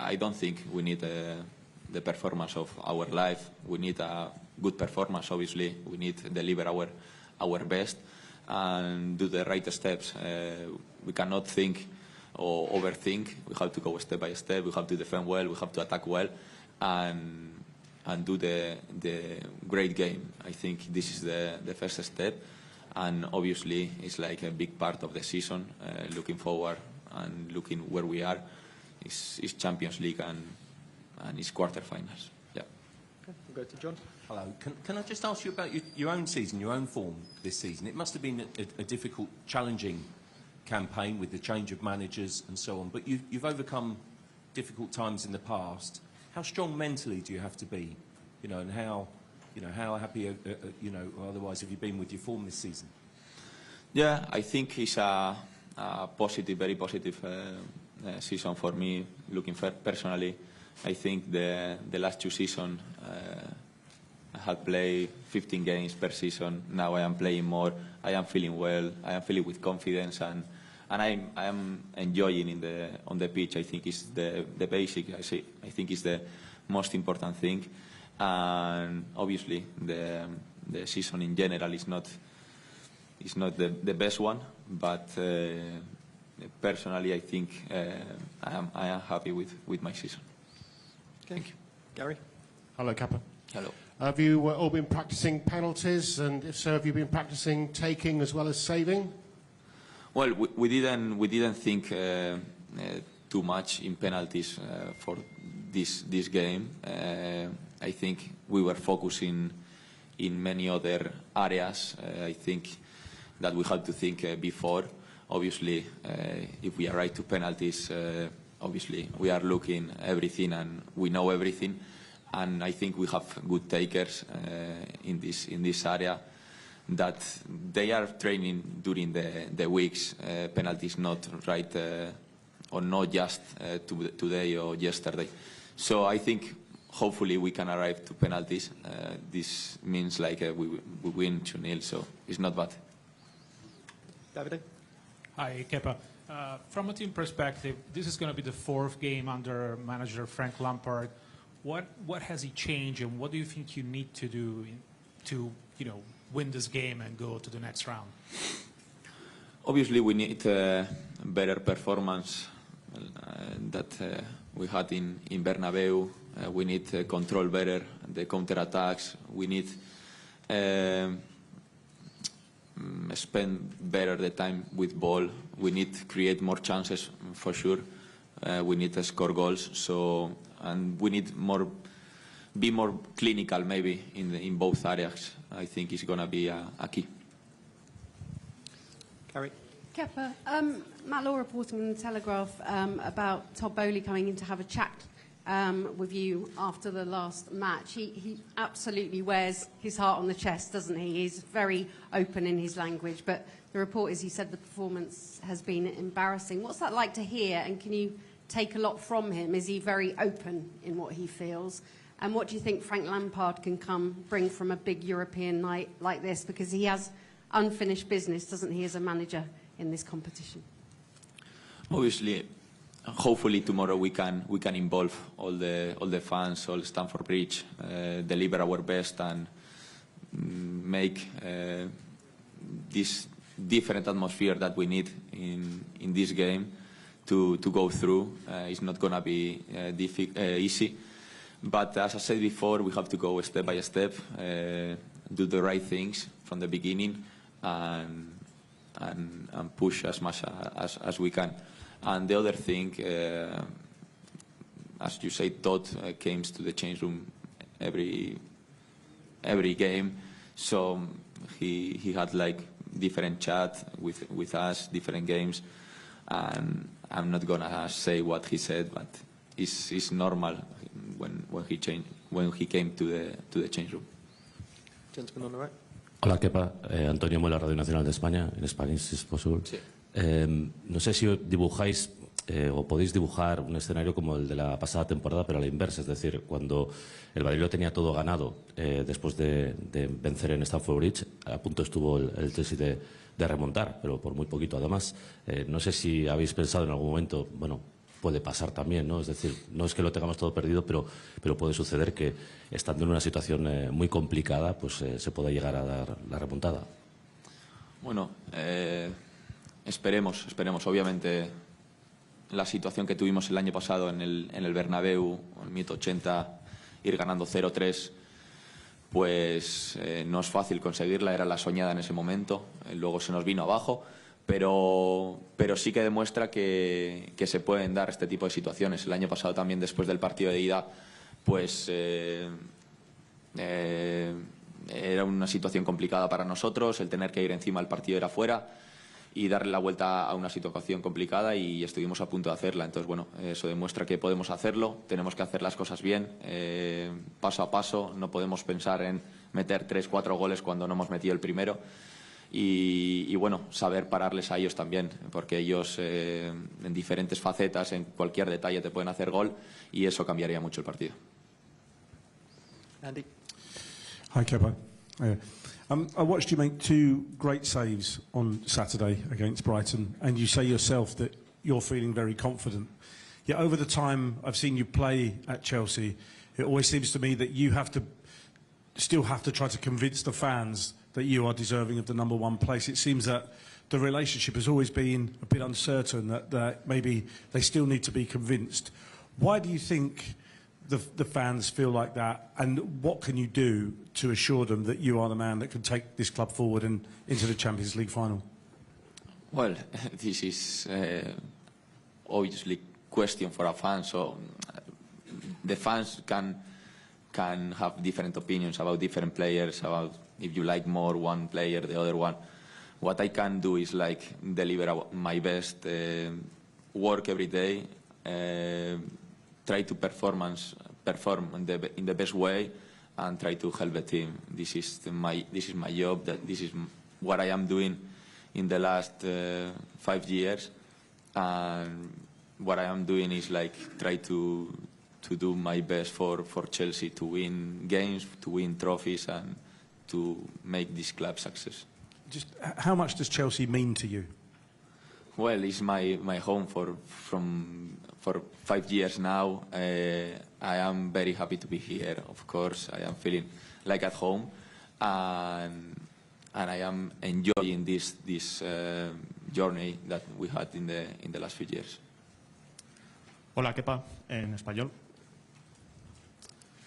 I don't think we need the performance of our life. We need a good performance, obviously. We need to deliver our best and do the right steps. We cannot think or overthink. We have to go step by step. We have to defend well. We have to attack well, and do the great game. I think this is the first step, and obviously it's like a big part of the season. Looking forward and looking where we are is Champions League and it's quarterfinals. Yeah. Okay, we'll go to John. Hello. Can I just ask you about your own season, your own form this season? It must have been a difficult, challenging campaign with the change of managers and so on, but you've overcome difficult times in the past. How strong mentally do you have to be, and how happy, otherwise have you been with your form this season? Yeah, I think it's a positive, very positive season for me. Looking personally, I think the last 2 seasons I had played 15 games per season. Now I am playing more. I am feeling well. I am feeling with confidence, and I am enjoying on the pitch. I think is the basic. I think is the most important thing. And obviously the season in general is not the best one, but personally I think I am happy with my season. Okay. Thank you. Gary. Hello, Kappa. Hello. Have you all been practicing penalties, and if so, have you been practicing taking as well as saving? Well, we didn't think too much in penalties for this game. I think we were focusing in many other areas. I think that we had to think before. Obviously, if we arrive to penalties, obviously we are looking everything and we know everything. And I think we have good takers in this area that they are training during the weeks. Penalties not right or not just today or yesterday. So I think hopefully we can arrive to penalties. This means like we win 2-0, so it's not bad. Davide. Hi, Kepa. From a team perspective, this is going to be the 4th game under manager Frank Lampard. What has he changed, and what do you think you need to do to win this game and go to the next round? Obviously, we need better performance that we had in Bernabéu. We need to control better the counter-attacks. We need spend better the time with ball. We need to create more chances for sure. We need to score goals. And we need be more clinical maybe in both areas. I think it's going to be a key. Carrie. Kepa, Matt Law reporting in the Telegraph about Todd Bowley coming in to have a chat with you after the last match. He absolutely wears his heart on the chest, doesn't he? He's very open in his language, but the report is he said the performance has been embarrassing. What's that like to hear, and can you take a lot from him? Is he very open in what he feels? And what do you think Frank Lampard can bring from a big European night like this? Because he has unfinished business, doesn't he, as a manager in this competition? Obviously, hopefully tomorrow we can involve all the fans, all Stamford Bridge, deliver our best and make this different atmosphere that we need in this game to go through. It's not going to be easy, but as I said before, we have to go step by step, do the right things from the beginning, and push as much as we can. And the other thing, as you say, Todd came to the change room every game, so he had like different chat with us, different games, and I'm not gonna say what he said, but it's normal when he came to the change room. Gentleman on the right. Hola, Kepa. Antonio Muela, Radio Nacional de España, en Spanish, si es posible. Sí. No sé si dibujáis o podéis dibujar un escenario como el de la pasada temporada, pero a la inversa, es decir, cuando el Madrid lo tenía todo ganado después de vencer en Stamford Bridge, a punto estuvo el ChELSEA de remontar, pero por muy poquito además. No sé si habéis pensado en algún momento, bueno, puede pasar también, ¿no? Es decir, no es que lo tengamos todo perdido, pero puede suceder que estando en una situación muy complicada, pues se pueda llegar a dar la remontada. Bueno, esperemos. Obviamente, la situación que tuvimos el año pasado en el Bernabéu, en el minuto 80, ir ganando 0-3, pues no es fácil conseguirla, era la soñada en ese momento, luego se nos vino abajo, pero sí que demuestra que se pueden dar este tipo de situaciones. El año pasado también, después del partido de ida, pues era una situación complicada para nosotros, el tener que ir encima del partido era fuera y darle la vuelta a una situación complicada, y estuvimos a punto de hacerla. Entonces, bueno, eso demuestra que podemos hacerlo, tenemos que hacer las cosas bien, paso a paso. No podemos pensar en meter 3-4 goles cuando no hemos metido el primero, y bueno, saber pararles a ellos también, porque ellos en diferentes facetas, en cualquier detalle te pueden hacer gol, y eso cambiaría mucho el partido. Andy. Hi, Kepa. I watched you make 2 great saves on Saturday against Brighton, and you say yourself that you're feeling very confident. Yet over the time I've seen you play at Chelsea, it always seems to me that you still have to try to convince the fans that you are deserving of the #1 place. It seems that the relationship has always been a bit uncertain, that maybe they still need to be convinced. Why do you think the fans feel like that, and what can you do to assure them that you are the man that can take this club forward and into the Champions League final? Well, this is obviously question for our fans. So the fans can have different opinions about different players, about if you like more one player, the other one. What I can do is like deliver my best, work every day, try to perform in the best way, and try to help the team. This is my job. This is what I am doing in the last 5 years, and what I am doing is like try to do my best for Chelsea, to win games, to win trophies, and to make this club success. Just how much does Chelsea mean to you? Well, it's my home for 5 years now. I am very happy to be here. Of course, I am feeling like at home, and I am enjoying this journey that we had in the last few years. Hola, Kepa, en español.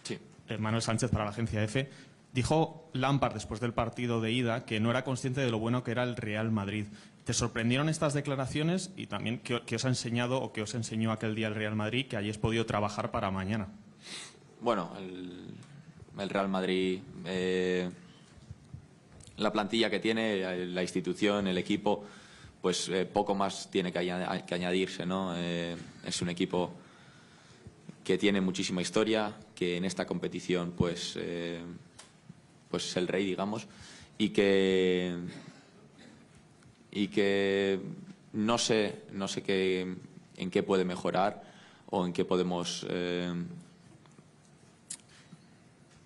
Sí. Manuel Sánchez para la agencia EFE. Dijo Lampard después del partido de ida que no era consciente de lo bueno que era el Real Madrid. ¿Te sorprendieron estas declaraciones y también qué os ha enseñado o qué os enseñó aquel día el Real Madrid que hayáis podido trabajar para mañana? Bueno, el Real Madrid, la plantilla que tiene, la institución, el equipo, pues poco más tiene que añadirse, ¿no? Es un equipo que tiene muchísima historia, que en esta competición pues es el rey, digamos, y que no sé en qué puede mejorar o en qué podemos,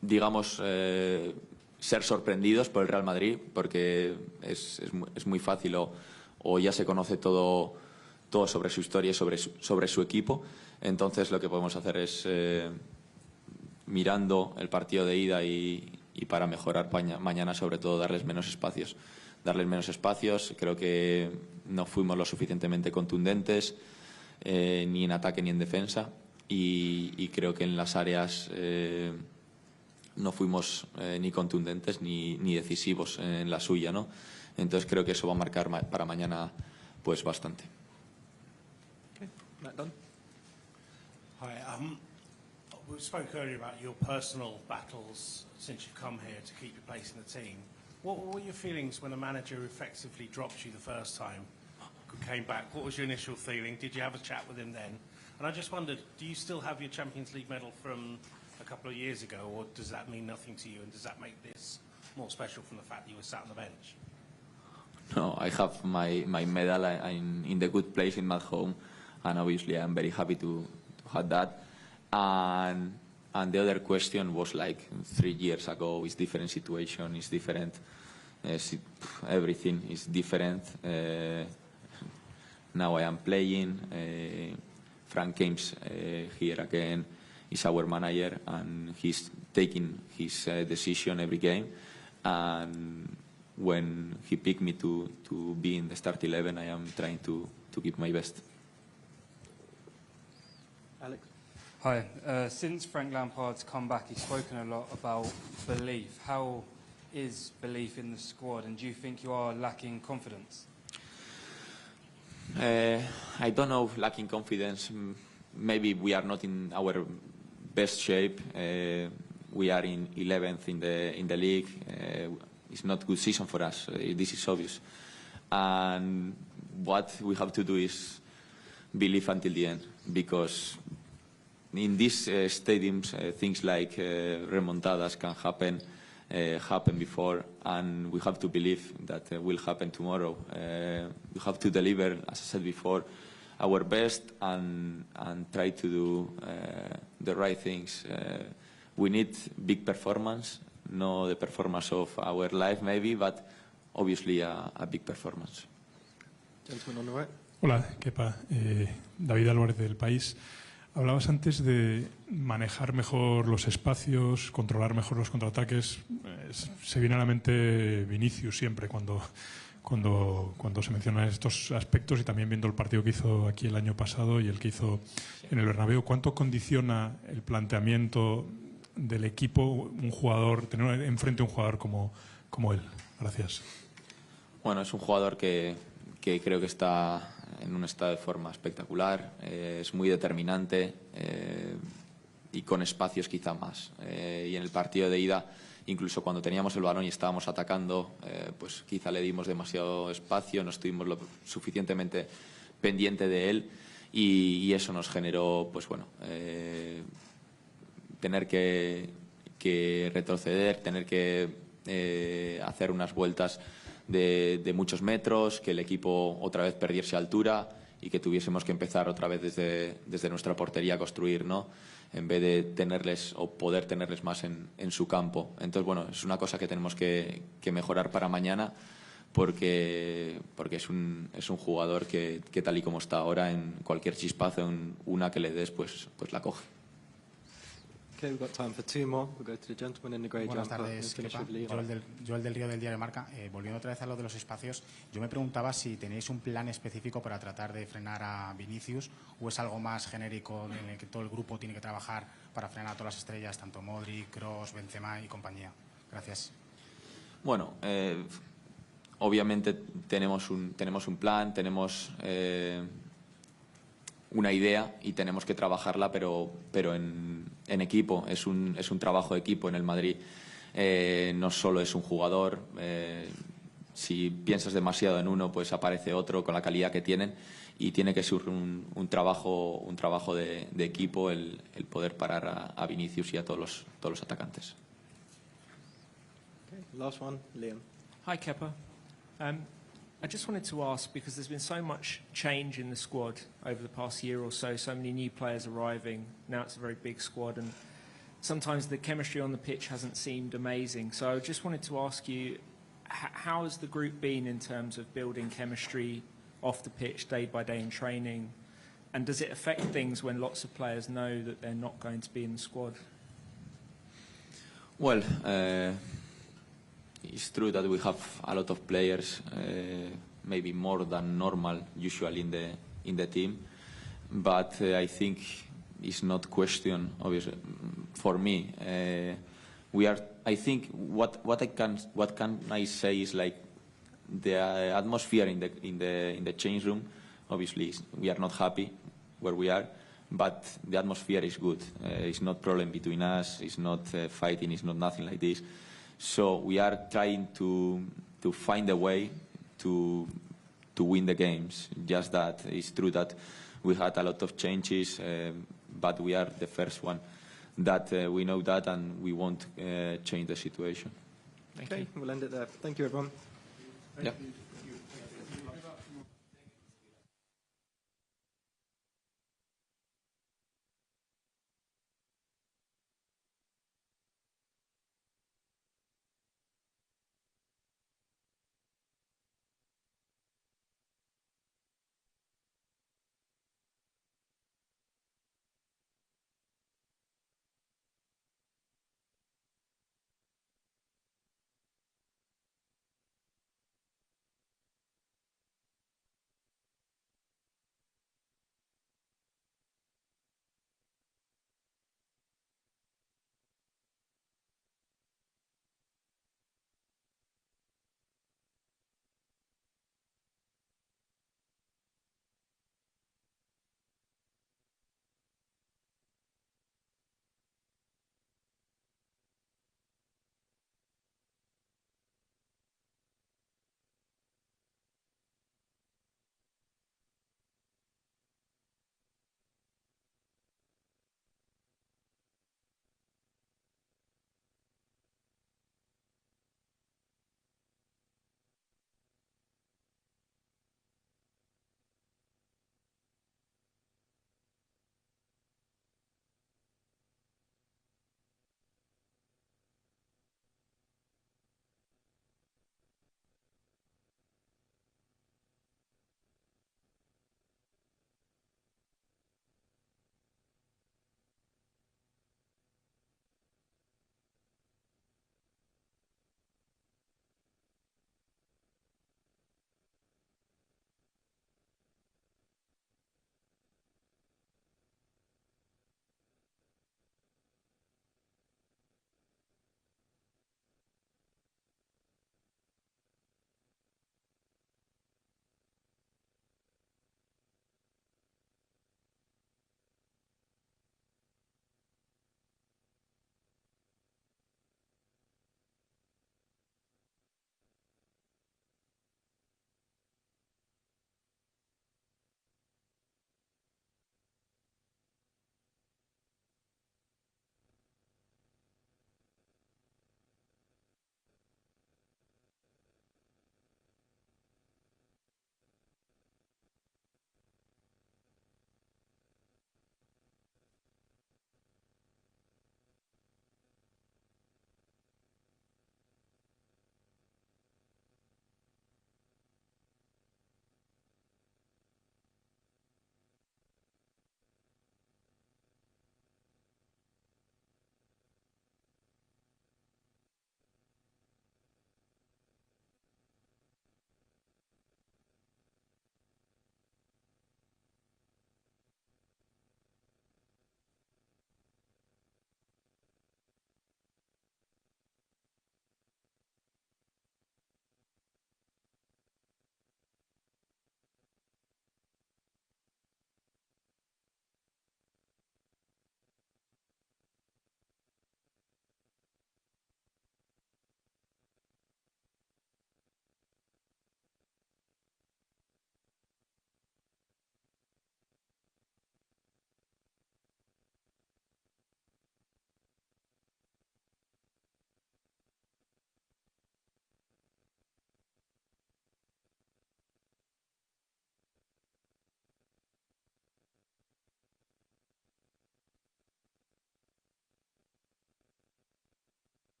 digamos, ser sorprendidos por el Real Madrid, porque es muy fácil o ya se conoce todo sobre su historia y sobre su equipo. Entonces lo que podemos hacer es, mirando el partido de ida y para mejorar mañana, sobre todo darles menos espacios. Creo que no fuimos lo suficientemente contundentes, ni en ataque ni en defensa, y creo que en las áreas no fuimos ni contundentes ni decisivos en la suya, ¿no? Entonces creo que eso va a marcar para mañana pues bastante. Okay. Matt Dunn. Hi. We spoke earlier about your personal battles since you've come here to keep your place in the team. What were your feelings when the manager effectively dropped you the first time, came back? What was your initial feeling? Did you have a chat with him then? And I just wondered, do you still have your Champions League medal from a couple of years ago, or does that mean nothing to you, and does that make this more special from the fact that you were sat on the bench? No, I have my medal. I'm in the good place in my home, and obviously I'm very happy to have that. And the other question was like 3 years ago. It's different situation. It's different. Everything is different. Now I am playing. Frank came here again, is our manager, and he's taking his decision every game. And when he picked me to be in the start 11, I am trying to give my best. Alex? Hi. Since Frank Lampard's come back, he's spoken a lot about belief. How is belief in the squad, and do you think you are lacking confidence? I don't know if lacking confidence. Maybe we are not in our best shape. We are in 11th in the league. It's not a good season for us. This is obvious. And what we have to do is believe until the end, because in these stadiums, things like remontadas can happen before, and we have to believe that will happen tomorrow. We have to deliver, as I said before, our best and try to do the right things. We need big performance, not the performance of our life maybe, but obviously a big performance. Gentleman on the right. Hola, Kepa. David Álvarez del País. Hablabas antes de manejar mejor los espacios, controlar mejor los contraataques. Se viene a la mente Vinicius siempre cuando se mencionan estos aspectos, y también viendo el partido que hizo aquí el año pasado y el que hizo en el Bernabéu. ¿Cuánto condiciona el planteamiento del equipo un jugador, tener enfrente un jugador como él? Gracias. Bueno, es un jugador que creo que está en un estado de forma espectacular, es muy determinante y con espacios quizá más. Y en el partido de ida, incluso cuando teníamos el balón y estábamos atacando, pues quizá le dimos demasiado espacio, no estuvimos lo suficientemente pendiente de él, y eso nos generó, pues bueno, tener que retroceder, tener que hacer unas vueltas de muchos metros, que el equipo otra vez perdiese altura y que tuviésemos que empezar otra vez desde nuestra portería a construir, ¿no? En vez de tenerles o poder tenerles más en su campo. Entonces, bueno, es una cosa que tenemos que mejorar para mañana, porque es un jugador que tal y como está ahora, en cualquier chispazo, en una que le des, pues la coge. Okay, we've got time for two more. We'll go to the gentleman in the grey Buenas jumper. tardes, Finish Kepa. with Lee. Joel del Río del Diario Marca. Volviendo otra vez a lo de los espacios, yo me preguntaba si tenéis un plan específico para tratar de frenar a Vinicius, o es algo más genérico en el que todo el grupo tiene que trabajar para frenar a todas las estrellas, tanto Modric, Kroos, Benzema y compañía. Gracias. Bueno, obviamente tenemos un plan, tenemos una idea y tenemos que trabajarla, pero en equipo. Es un trabajo de equipo en el Madrid. No solo es un jugador. Si piensas demasiado en uno, pues aparece otro con la calidad que tienen, y tiene que ser un trabajo de equipo el poder parar a Vinicius y a todos los atacantes. Okay, last one, Liam. Hi, Kepa. I just wanted to ask, because there's been so much change in the squad over the past year or so many new players arriving. Now it's a very big squad, and sometimes the chemistry on the pitch hasn't seemed amazing. So I just wanted to ask you, how has the group been in terms of building chemistry off the pitch day by day in training? And does it affect things when lots of players know that they're not going to be in the squad? Well, it's true that we have a lot of players, maybe more than normal usually in the team, but I think it's not question, obviously, for me. I think what can I say is, like, the atmosphere in the change room. Obviously, we are not happy where we are, but the atmosphere is good. It's not problem between us. It's not fighting. It's not nothing like this. So we are trying to find a way to win the games. Just that. It's true that we had a lot of changes, but we are the first one that we know that, and we won't change the situation. Okay, we'll end it there. Thank you, everyone. Yeah.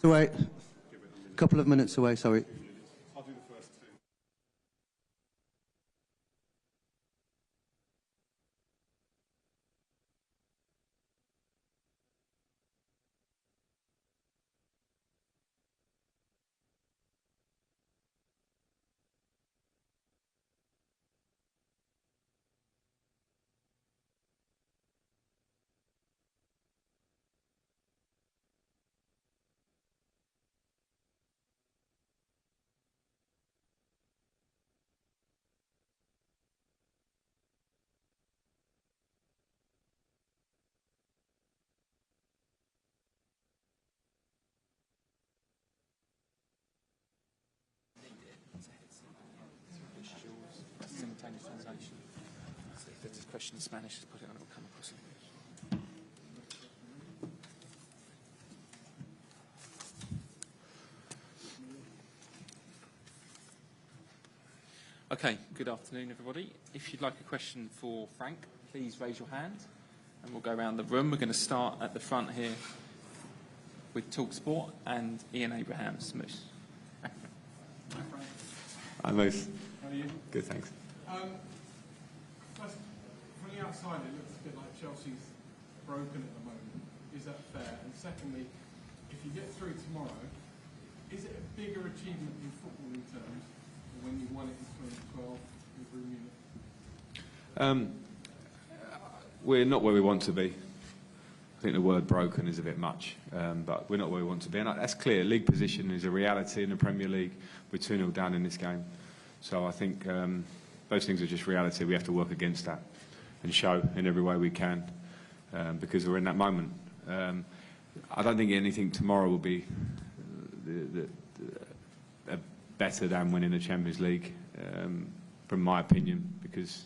Away. Couple of minutes away, sorry. I'll do the first two. Simultaneous translation. So if there's a question in Spanish, just put it on, it will come across in English. Okay, good afternoon everybody. If you'd like a question for Frank, please raise your hand and we'll go around the room. We're going to start at the front here with TalkSport and Ian Abrahams. Moose. Hi Moose. How are you? Good, thanks. First, from the outside, it looks a bit like Chelsea's broken at the moment. Is that fair? And secondly, if you get through tomorrow, is it a bigger achievement in footballing terms than when you won it in 2012 with Real Munich? We're not where we want to be. I think the word broken is a bit much, but we're not where we want to be. And that's clear. League position is a reality in the Premier League. We're 2-0 down in this game. So I think those things are just reality. We have to work against that and show in every way we can because we're in that moment. I don't think anything tomorrow will be better than winning the Champions League, from my opinion, because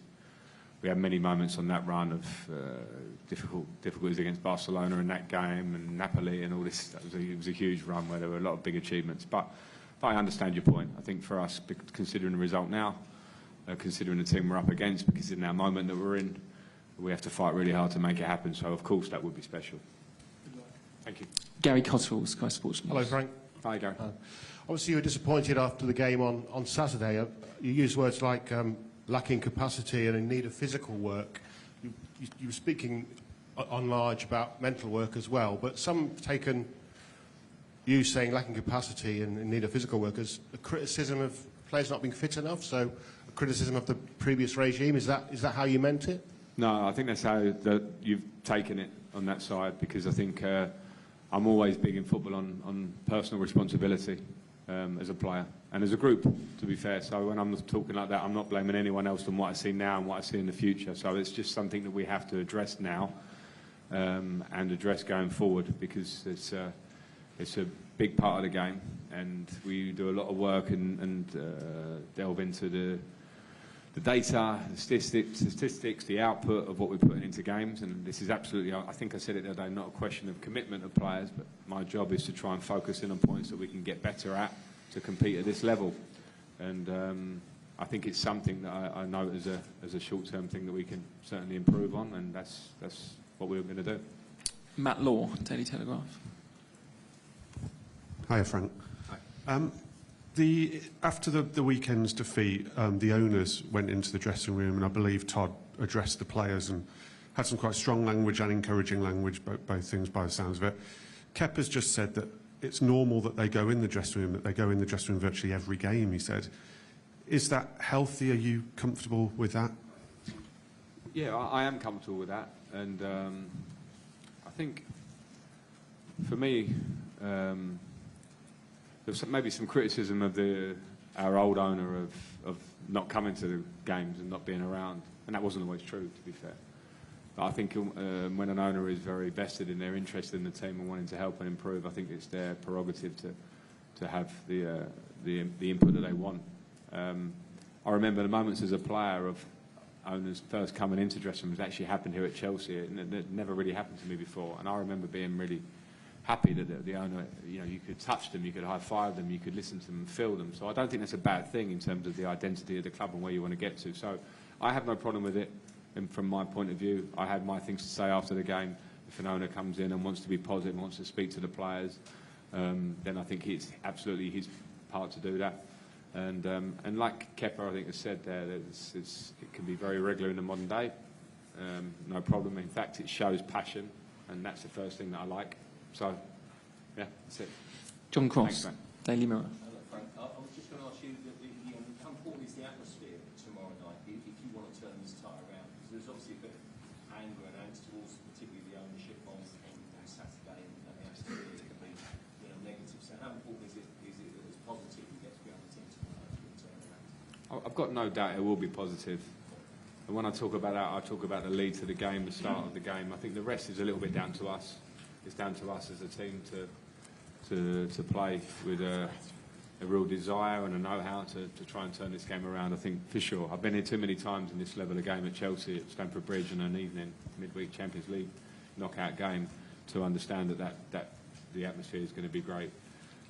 we had many moments on that run of difficulties against Barcelona in that game and Napoli and all this. It was a huge run where there were a lot of big achievements. But I understand your point. I think for us, considering the result now, considering the team we're up against, because in our moment that we're in, we have to fight really hard to make it happen. So, of course, that would be special. Thank you. Gary Cottrell, Sky Sports News. Hello, Frank. Hi, Gary. Obviously, you were disappointed after the game on Saturday. You used words like lacking capacity and in need of physical work. You were speaking on large about mental work as well, but some have taken you saying lacking capacity and in need of physical work as a criticism of players not being fit enough, so a criticism of the previous regime. Is that how you meant it? No, I think that's how you've taken it on that side, because I think I'm always big in football on personal responsibility as a player and as a group, to be fair. So when I'm talking like that, I'm not blaming anyone else than what I see now and what I see in the future. So it's just something that we have to address now and address going forward, because it's a big part of the game, and we do a lot of work and delve into the data, the statistics, the output of what we're putting into games. And this is absolutely, I think I said it the other day, not a question of commitment of players, but my job is to try and focus in on points that we can get better at to compete at this level. And I think it's something that I know as a short-term thing that we can certainly improve on, and that's what we're going to do. Matt Law, Daily Telegraph. Hiya, Frank. Hi. After the weekend's defeat, the owners went into the dressing room, and I believe Todd addressed the players and had some quite strong language and encouraging language, both things by the sounds of it. Kepa's just said that it's normal that they go in the dressing room, that they go in the dressing room virtually every game, he said. Is that healthy? Are you comfortable with that? Yeah, I am comfortable with that, and I think for me, there's maybe some criticism of our old owner of not coming to the games and not being around, and that wasn't always true, to be fair. But I think when an owner is very vested in their interest in the team and wanting to help and improve, I think it's their prerogative to have the input that they want. I remember the moments as a player of owners first coming into dressing rooms. It actually happened here at Chelsea, and it never really happened to me before. And I remember being really happy that the owner, you could touch them, you could high-five them, you could listen to them and feel them. So I don't think that's a bad thing in terms of the identity of the club and where you want to get to. So I have no problem with it. And from my point of view, I had my things to say after the game. If an owner comes in and wants to be positive, wants to speak to the players, then I think it's absolutely his part to do that. And like Kepa, I think, has said there, it can be very regular in the modern day. No problem. In fact, it shows passion, and that's the first thing that I like. So, yeah, that's it. John Cross, Daily Mirror. Frank, I was just going to ask you, how important is the atmosphere tomorrow night if you want to turn this tie around? Because there's obviously a bit of anger and angst towards particularly the ownership on Saturday, and the atmosphere can be negative. So how important is it that it's positive you get to be on the team tomorrow to turn around? I've got no doubt it will be positive. And when I talk about that, I talk about the lead to the game, the start of the game. I think the rest is a little bit down to us. It's down to us as a team to play with a real desire and a know-how to try and turn this game around. I think for sure. I've been here too many times in this level of game at ChELSEA, at Stamford Bridge, on an evening midweek Champions League knockout game to understand that the atmosphere is going to be great.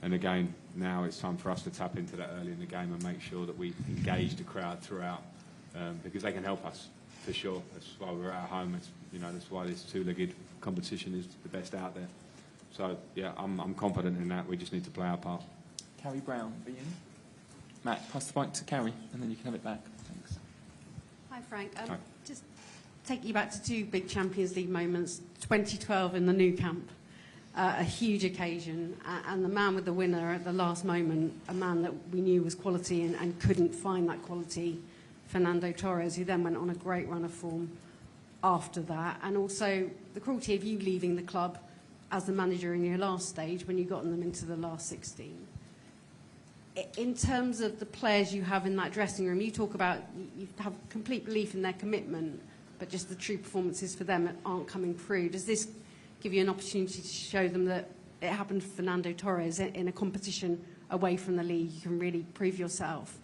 And again, now it's time for us to tap into that early in the game and make sure that we engage the crowd throughout, because they can help us for sure. That's why we're at home. That's why this two-legged competition is the best out there. So, yeah, I'm confident in that. We just need to play our part. Carrie Brown, be in. Matt, pass the mic to Carrie, and then you can have it back. Thanks. Hi, Frank. Hi. Just take you back to two big Champions League moments. 2012 in the Nou Camp, a huge occasion, and the man with the winner at the last moment, a man that we knew was quality and couldn't find that quality, Fernando Torres, who then went on a great run of form after that. And also the cruelty of you leaving the club as the manager in your last stage when you got them into the last 16. In terms of the players you have in that dressing room, you talk about you have complete belief in their commitment, but just the true performances for them aren't coming through. Does this give you an opportunity to show them that it happened for Fernando Torres in a competition away from the league? You can really prove yourself.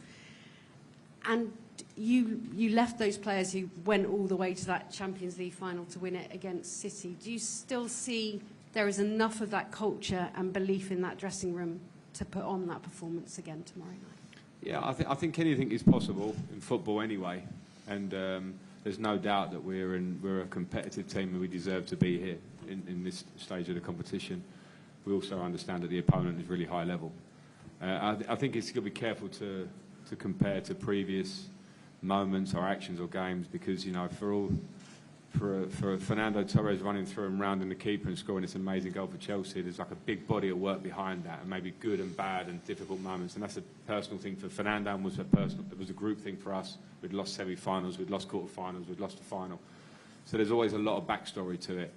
And you left those players who went all the way to that Champions League final to win it against City. Do you still see there is enough of that culture and belief in that dressing room to put on that performance again tomorrow night? Yeah, I think anything is possible in football anyway, and there's no doubt that we're a competitive team and we deserve to be here in this stage of the competition. We also understand that the opponent is really high level. I think it's got to be careful to compare to previous moments or actions or games, because for Fernando Torres running through and rounding the keeper and scoring this amazing goal for ChELSEA, there's like a big body of work behind that, and maybe good and bad and difficult moments. And that's a personal thing for Fernando, and it was a group thing for us. We'd lost semi-finals, we'd lost quarter-finals, we'd lost the final. So there's always a lot of backstory to it.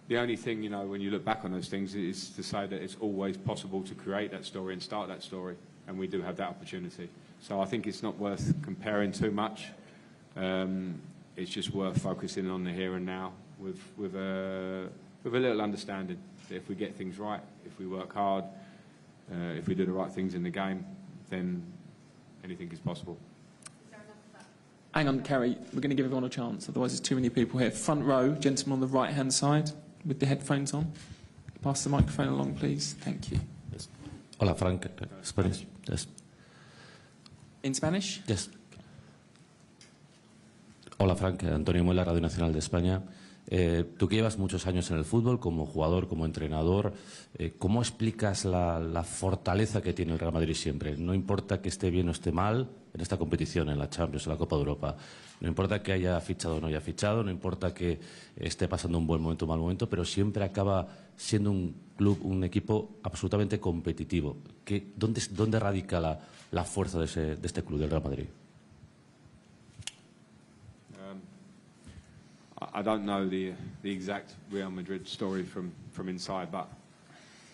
The only thing, when you look back on those things, is to say that it's always possible to create that story and start that story, and we do have that opportunity. So I think it's not worth comparing too much. It's just worth focusing on the here and now with a little understanding that if we get things right, if we work hard, if we do the right things in the game, then anything is possible. Hang on, Carrie, we're going to give everyone a chance, otherwise there's too many people here. Front row, gentleman on the right-hand side with the headphones on. Pass the microphone along, please. Thank you. Yes. Hola, Frank. Spanish. Yes. In Spanish? Yes. Hola, Frank. Antonio Muela, Radio Nacional de España. Tú que llevas muchos años en el fútbol, como jugador, como entrenador, ¿cómo explicas la fortaleza que tiene el Real Madrid siempre? No importa que esté bien o esté mal en esta competición, en la Champions, en la Copa de Europa. No importa que haya fichado o no haya fichado, no importa que esté pasando un buen momento o mal momento, pero siempre acaba siendo un club, un equipo absolutamente competitivo. ¿Dónde radica la fuerza de este club, del Real Madrid? I don't know the exact Real Madrid story from inside, but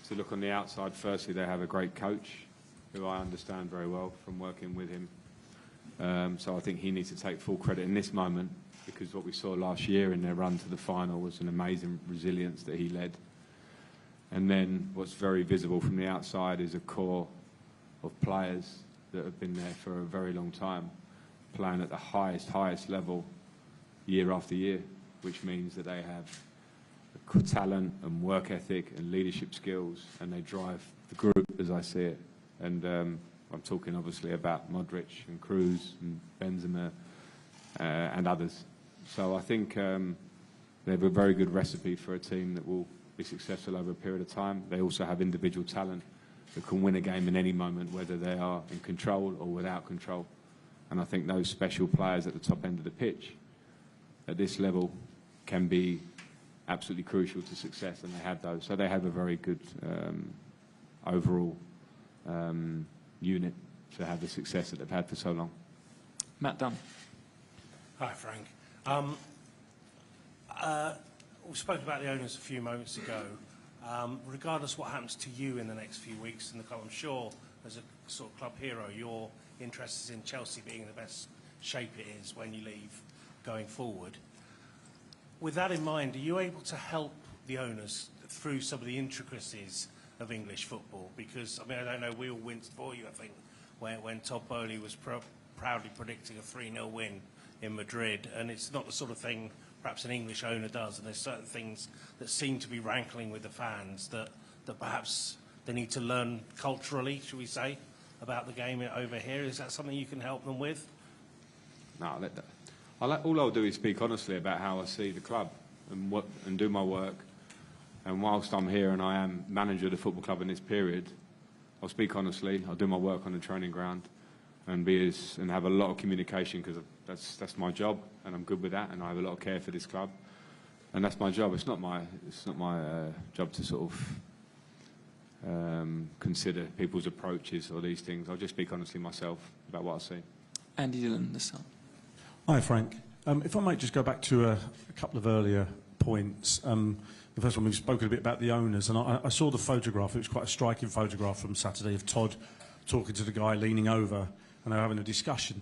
to look on the outside, firstly, they have a great coach who I understand very well from working with him. So I think he needs to take full credit in this moment, because what we saw last year in their run to the final was an amazing resilience that he led. And then what's very visible from the outside is a core of players that have been there for a very long time, playing at the highest level year after year, which means that they have talent and work ethic and leadership skills, and they drive the group as I see it. And I'm talking obviously about Modric and Cruz and Benzema and others. So I think they have a very good recipe for a team that will be successful over a period of time. They also have individual talent that can win a game in any moment, whether they are in control or without control. And I think those special players at the top end of the pitch at this level can be absolutely crucial to success, and they have those. So they have a very good overall unit to have the success that they've had for so long. Matt Dunn. Hi, Frank. We spoke about the owners a few moments ago. Regardless what happens to you in the next few weeks in the club, I'm sure as a sort of club hero, your interest is in Chelsea being in the best shape it is when you leave going forward. With that in mind, are you able to help the owners through some of the intricacies of English football? Because, I mean, I don't know, we all winced for you, I think, when Todd Boehly was proudly predicting a 3-0 win in Madrid, and it's not the sort of thing perhaps an English owner does, and there's certain things that seem to be rankling with the fans that perhaps they need to learn culturally, should we say, about the game over here. Is that something you can help them with? No, all I'll do is speak honestly about how I see the club and do my work. And whilst I'm here and I am manager of the football club in this period, I'll speak honestly. I'll do my work on the training ground and have a lot of communication, because that's my job, and I'm good with that, and I have a lot of care for this club, and that's my job. It's not my job to sort of consider people's approaches or these things. I'll just speak honestly myself about what I see. Andy Dillon, the Sun. Hi, Frank. If I might just go back to a couple of earlier points. The first one, we've spoken a bit about the owners, and I saw the photograph. It was quite a striking photograph from Saturday of Todd talking to the guy leaning over, and they're having a discussion.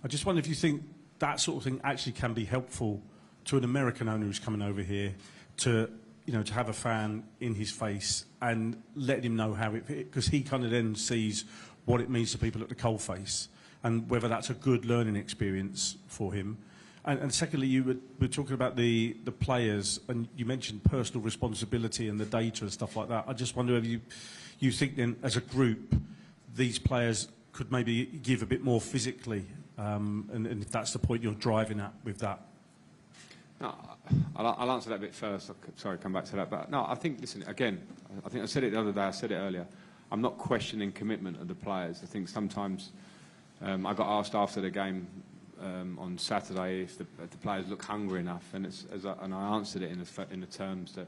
I just wonder if you think that sort of thing actually can be helpful to an American owner who's coming over here to, you know, to have a fan in his face and let him know how it, because he kind of then sees what it means to people at the coalface, and whether that's a good learning experience for him. And secondly, you were talking about the players, and you mentioned personal responsibility and the data and stuff like that. I just wonder if you think then, as a group, these players could maybe give a bit more physically, and if that's the point you're driving at with that. No, I'll answer that a bit first. Sorry, come back to that. But no, I think, listen, again, I think I said it the other day, I said it earlier. I'm not questioning commitment of the players. I think sometimes I got asked after the game on Saturday if the players look hungry enough, and and I answered it in the terms that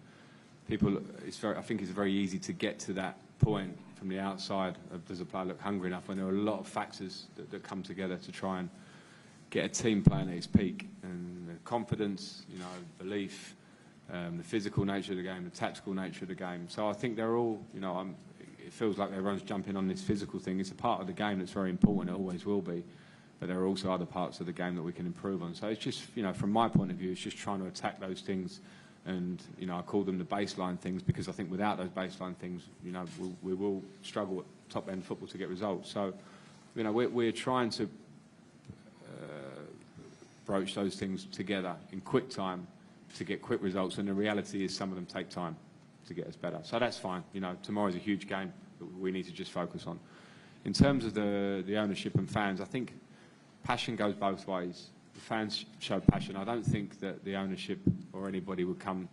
people. I think it's very easy to get to that point from the outside of, does a player look hungry enough, when there are a lot of factors that come together to try and get a team playing at its peak, and the confidence, you know, belief, the physical nature of the game, the tactical nature of the game. So I think they're all, you know, it feels like everyone's jumping on this physical thing. It's a part of the game that's very important. It always will be. But there are also other parts of the game that we can improve on. So it's just, you know, from my point of view, it's just trying to attack those things. And, you know, I call them the baseline things, because I think without those baseline things, you know, we will struggle at top-end football to get results. So, you know, we're trying to broach those things together in quick time to get quick results. And the reality is some of them take time to get us better. So that's fine. You know, tomorrow's a huge game that we need to just focus on. In terms of the ownership and fans, I think passion goes both ways. The fans show passion. I don't think that the ownership or anybody would come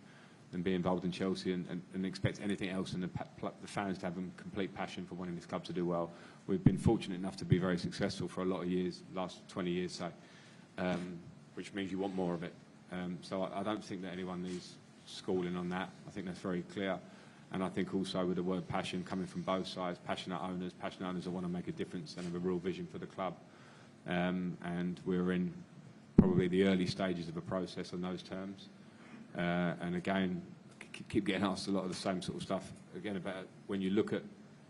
and be involved in Chelsea and expect anything else than the fans to have a complete passion for wanting this club to do well. We've been fortunate enough to be very successful for a lot of years, last 20 years, say, which means you want more of it. So I don't think that anyone needs schooling on that. I think that's very clear. And I think also with the word passion coming from both sides, passionate owners that want to make a difference and have a real vision for the club. And we're in probably the early stages of a process on those terms. And again, keep getting asked a lot of the same sort of stuff again about when you look at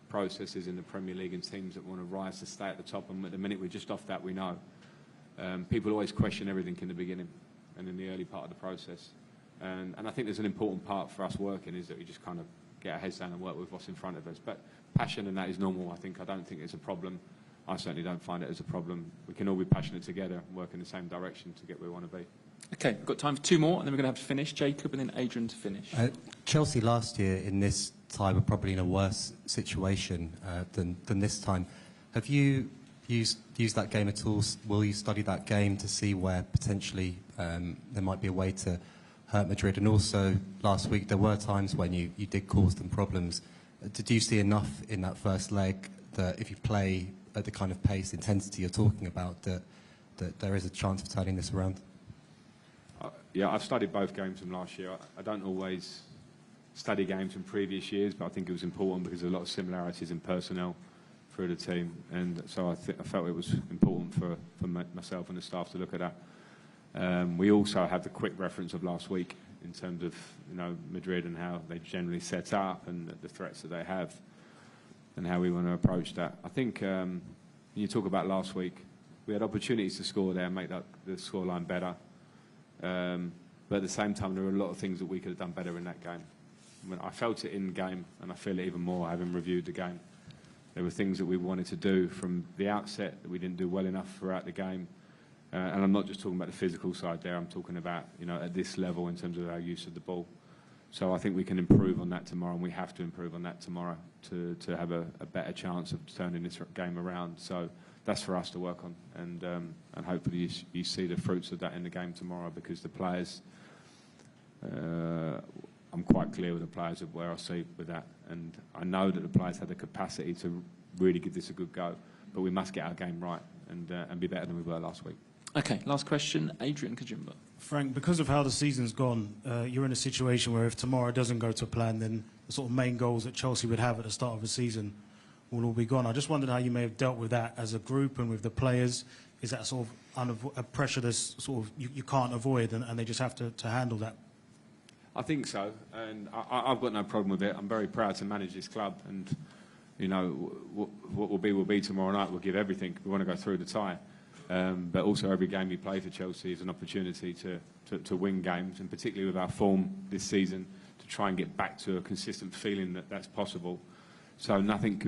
processes in the Premier League and teams that want to rise to stay at the top, and at the minute we're just off that, we know. People always question everything in the beginning and in the early part of the process. And I think there's an important part for us working is that we just kind of get our heads down and work with what's in front of us. But passion and that is normal, I think. I don't think it's a problem. I certainly don't find it as a problem. We can all be passionate together and work in the same direction to get where we want to be. Okay, we've got time for two more, and then we're going to have to finish. Jacob and then Adrian to finish. Chelsea last year in this time are probably in a worse situation than this time. Have you used that game at all? Will you study that game to see where potentially there might be a way to hurt Madrid, and also last week there were times when you did cause them problems. Did you see enough in that first leg that if you play at the kind of pace, intensity you're talking about, that there is a chance of turning this around? Yeah, I've studied both games from last year. I don't always study games from previous years, but I think it was important because there's a lot of similarities in personnel through the team, and so I felt it was important for myself and the staff to look at that. We also had the quick reference of last week in terms of Madrid and how they generally set up and the threats that they have and how we want to approach that. I think when you talk about last week, we had opportunities to score there and make the scoreline better. But at the same time, there were a lot of things that we could have done better in that game. I felt it in the game, and I feel it even more having reviewed the game. There were things that we wanted to do from the outset that we didn't do well enough throughout the game. And I'm not just talking about the physical side there. I'm talking about, at this level in terms of our use of the ball. So I think we can improve on that tomorrow, and we have to improve on that tomorrow to have a better chance of turning this game around. So that's for us to work on, and hopefully you see the fruits of that in the game tomorrow, because the players, I'm quite clear with the players of where I see with that, and I know that the players have the capacity to really give this a good go, but we must get our game right and be better than we were last week. Okay, last question, Adrian Kajumba. Frank, because of how the season's gone, you're in a situation where if tomorrow doesn't go to plan, then the sort of main goals that Chelsea would have at the start of the season will all be gone. I just wondered how you may have dealt with that as a group and with the players. Is that sort of a pressure that's sort of you can't avoid, and they just have to handle that? I think so, and I've got no problem with it. I'm very proud to manage this club, and what will be tomorrow night. We'll give everything. We want to go through the tie, but also every game we play for Chelsea is an opportunity to win games, and particularly with our form this season, to try and get back to a consistent feeling that that's possible. So nothing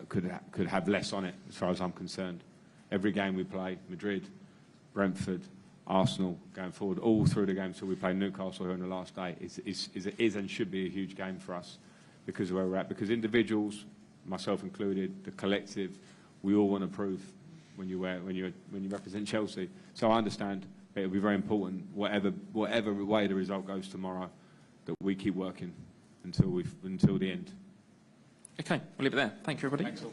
could have less on it as far as I'm concerned. Every game we play, Madrid, Brentford, Arsenal going forward, all through the game until we play Newcastle here on the last day, is and should be a huge game for us because of where we're at. Because individuals, myself included, the collective, we all want to prove when you represent Chelsea. So I understand, but it'll be very important, whatever way the result goes tomorrow, that we keep working until the end. Okay, we'll leave it there. Thank you, everybody. Thanks all.